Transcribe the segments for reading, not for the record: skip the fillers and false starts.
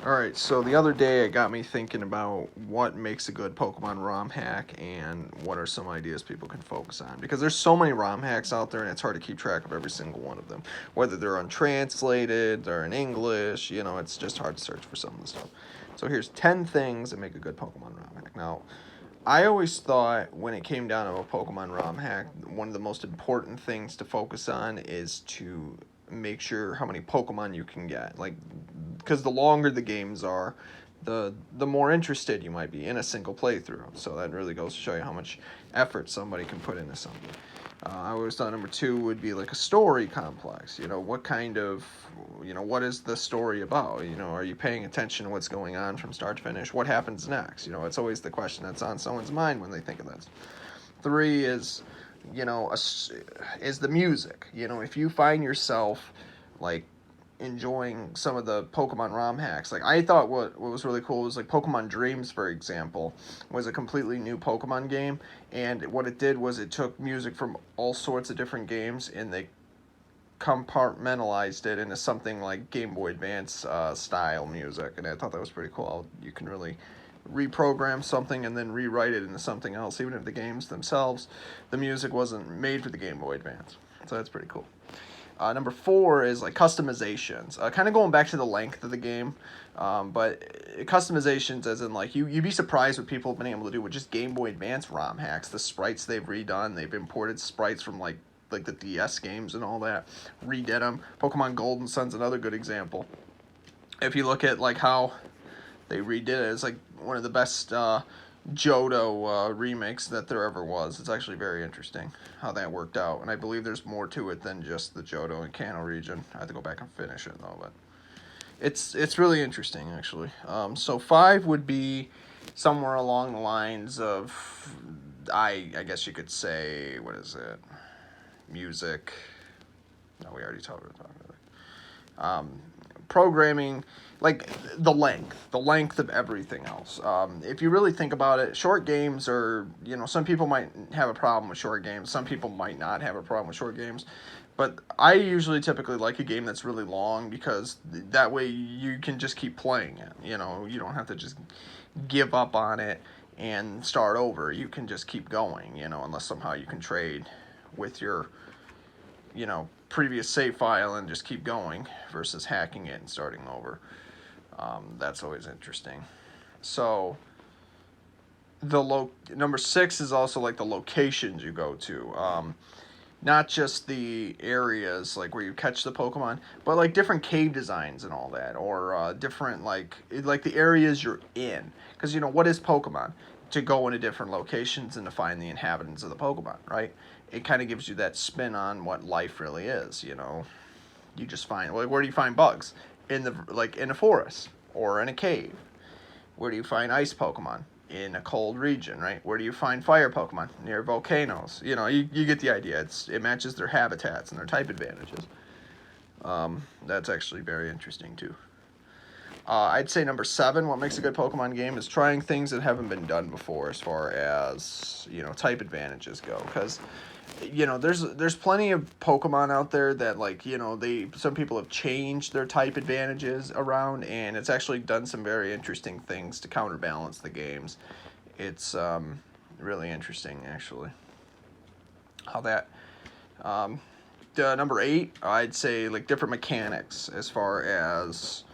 Alright, so the other day it got me thinking about what makes a good Pokemon ROM hack and what are some ideas people can focus on. Because there's so many ROM hacks out there and it's hard to keep track of every single one of them. Whether they're untranslated, they're in English, it's just hard to search for some of the stuff. So here's 10 things that make a good Pokemon ROM hack. Now, I always thought when it came down to a Pokemon ROM hack, one of the most important things to focus on is to make sure how many Pokemon you can get. Like, because the longer the games are, the more interested you might be in a single playthrough. So that really goes to show you how much effort somebody can put into something. I always thought number 2 would be like a story complex. What kind of, what is the story about? Are you paying attention to what's going on from start to finish? What happens next? It's always the question that's on someone's mind when they think of this. 3 is, is the music. If you find yourself, like, enjoying some of the Pokemon ROM hacks. Like, I thought what was really cool was, like, Pokemon Dreams, for example, was a completely new Pokemon game, and what it did was it took music from all sorts of different games, and they compartmentalized it into something like Game Boy Advance style music, and I thought that was pretty cool. You can really reprogram something and then rewrite it into something else, even if the games themselves, the music wasn't made for the Game Boy Advance. So that's pretty cool. Number 4 is like customizations. Kind of going back to the length of the game, but customizations as in like you'd be surprised what people have been able to do with just Game Boy Advance ROM hacks. The sprites they've redone, they've imported sprites from like the DS games and all that, redid them. Pokemon Gold and Sun's another good example. If you look at like how they redid it, it's like one of the best Johto remakes that there ever was. It's actually very interesting how that worked out, and I believe there's more to it than just the Johto and Kanto region. I have to go back and finish it though, but it's really interesting actually. So 5 would be somewhere along the lines of I guess you could say, what is it? Music. No, we already talked about it. Programming, like the length of everything else. If you really think about it, short games are, some people might have a problem with short games. Some people might not have a problem with short games. But I usually typically like a game that's really long because that way you can just keep playing it. You don't have to just give up on it and start over. You can just keep going, unless somehow you can trade with your, previous save file and just keep going versus hacking it and starting over. That's always interesting. So number 6 is also like the locations you go to. Not just the areas like where you catch the Pokemon, but like different cave designs and all that, or different like the areas you're in. Because what is Pokemon? To go into different locations and to find the inhabitants of the Pokemon, right? It kind of gives you that spin on what life really is. You just find, like, where do you find bugs? In a forest or in a cave. Where do you find ice Pokemon? In a cold region, right? Where do you find fire Pokemon? Near volcanoes. You get the idea. It matches their habitats and their type advantages. That's actually very interesting too. I'd say number 7, what makes a good Pokemon game is trying things that haven't been done before as far as, type advantages go. Because, there's plenty of Pokemon out there that, like, some people have changed their type advantages around, and it's actually done some very interesting things to counterbalance the games. It's really interesting, actually, how that... number 8, I'd say, like, different mechanics as far as...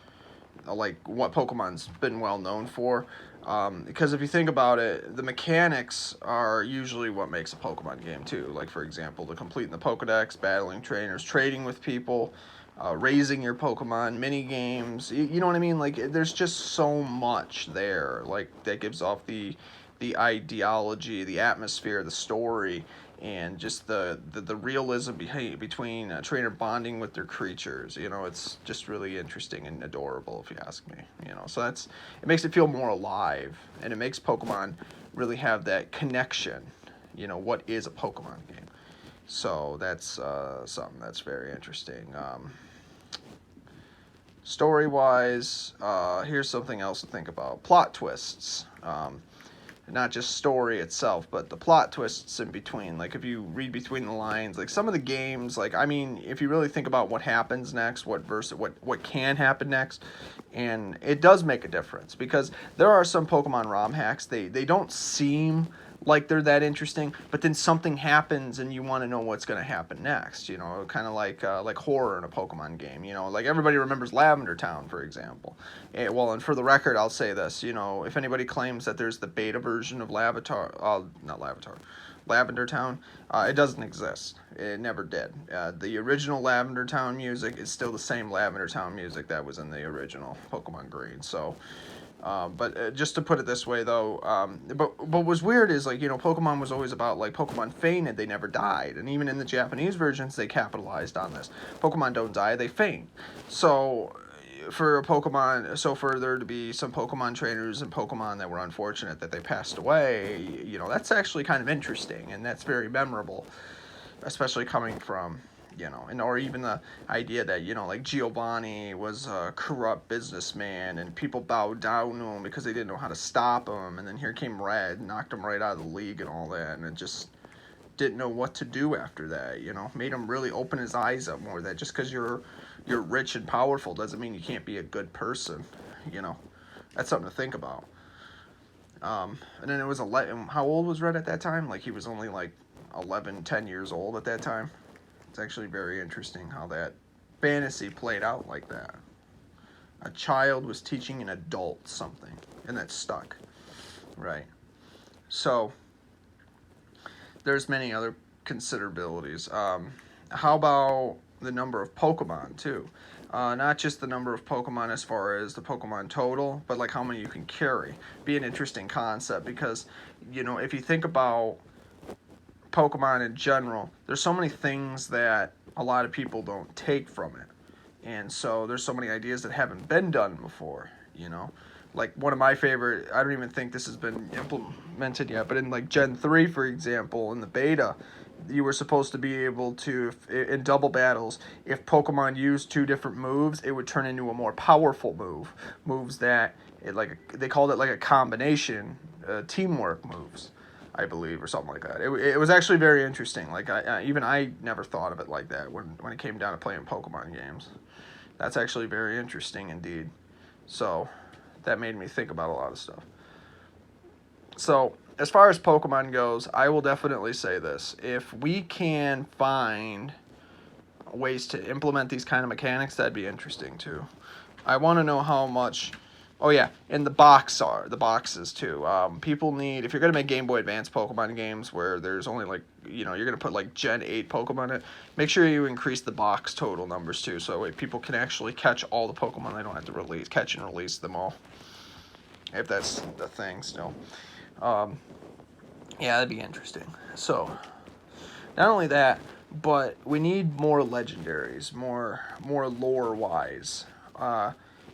like what Pokemon's been well known for, because if you think about it, the mechanics are usually what makes a Pokemon game too. Like, for example, the completing the Pokedex, battling trainers, trading with people, raising your Pokemon, mini games. You know what I mean? Like, there's just so much there. Like, that gives off the ideology, the atmosphere, the story, and just the realism between a trainer bonding with their creatures. It's just really interesting and adorable, if you ask me. So it makes it feel more alive, and it makes Pokemon really have that connection. What is a Pokemon game? So that's something that's very interesting. Story-wise, here's something else to think about. Plot twists. not just story itself, but the plot twists in between. Like if you read between the lines, like some of the games, like I mean, if you really think about what happens next, what can happen next, and it does make a difference because there are some Pokemon ROM hacks. They don't seem like they're that interesting, but then something happens and you want to know what's going to happen next. You know, kind of like horror in a Pokemon game. You know, like everybody remembers Lavender Town, for example. And for the record, I'll say this. You know, if anybody claims that there's the beta version of Lavender Town, it doesn't exist. It never did. The original Lavender Town music is still the same Lavender Town music that was in the original Pokemon Green. So. But just to put it this way, though, but what's weird is, like, you know, Pokemon was always about, like, Pokemon fainted, they never died. And even in the Japanese versions, they capitalized on this. Pokemon don't die, they faint. So, for there to be some Pokemon trainers and Pokemon that were unfortunate that they passed away, you know, that's actually kind of interesting, and that's very memorable, especially coming from... You know, and or even the idea that, you know, like Giovanni was a corrupt businessman and people bowed down to him because they didn't know how to stop him, and then here came Red, knocked him right out of the league and all that, and it just didn't know what to do after that. You know, made him really open his eyes up more. That just because you're rich and powerful doesn't mean you can't be a good person. You know, that's something to think about. And then it was how old was Red at that time? Like he was only like 10 years old at that time. It's actually very interesting how that fantasy played out like that. A child was teaching an adult something, and that stuck, right? So, there's many other considerabilities. How about the number of Pokemon, too? Not just the number of Pokemon as far as the Pokemon total, but like how many you can carry. Be an interesting concept because, you know, if you think about Pokemon in general, there's so many things that a lot of people don't take from it. And so there's so many ideas that haven't been done before, you know? Like one of my favorite, I don't even think this has been implemented yet, but in like Gen 3, for example, in the beta, you were supposed to be able to, in double battles, if Pokemon used two different moves, it would turn into a more powerful move. Moves that, they called it like a combination, teamwork moves. I believe, or something like that. It was actually very interesting. Like I never thought of it like that when it came down to playing Pokemon games. That's actually very interesting indeed. So that made me think about a lot of stuff. So as far as Pokemon goes, I will definitely say this: if we can find ways to implement these kind of mechanics, that'd be interesting too. I want to know how much. Oh yeah, and the boxes too. People need, if you're gonna make Game Boy Advance Pokemon games where there's only like, you know, you're gonna put like Gen 8 Pokemon in it, make sure you increase the box total numbers too, so that way people can actually catch all the Pokemon. They don't have to catch and release them all, if that's the thing still. Yeah, that'd be interesting. So, not only that, but we need more legendaries, more lore wise.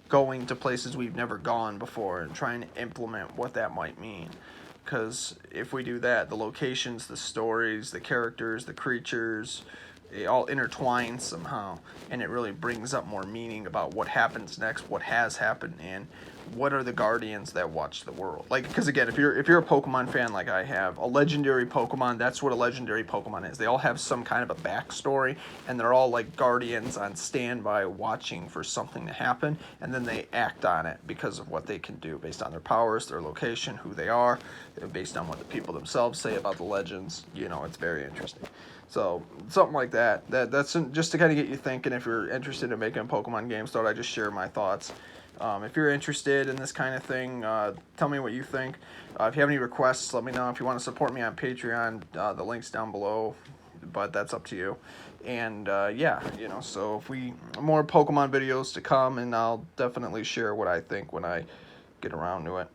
Going to places we've never gone before and trying to implement what that might mean. Because if we do that, the locations, the stories, the characters, the creatures, it all intertwine somehow, and it really brings up more meaning about what happens next, what has happened, and what are the guardians that watch the world. Like, because again, if you're a Pokemon fan like I have, a legendary Pokemon, that's what a legendary Pokemon is. They all have some kind of a backstory, and they're all like guardians on standby watching for something to happen, and then they act on it because of what they can do based on their powers, their location, who they are, based on what the people themselves say about the legends. You know, it's very interesting. So, something like that. That's just to kind of get you thinking. If you're interested in making a Pokemon game, thought I'd just share my thoughts. If you're interested in this kind of thing, tell me what you think. If you have any requests, let me know. If you want to support me on Patreon, the link's down below, but that's up to you. And yeah, you know, so if more Pokemon videos to come, and I'll definitely share what I think when I get around to it.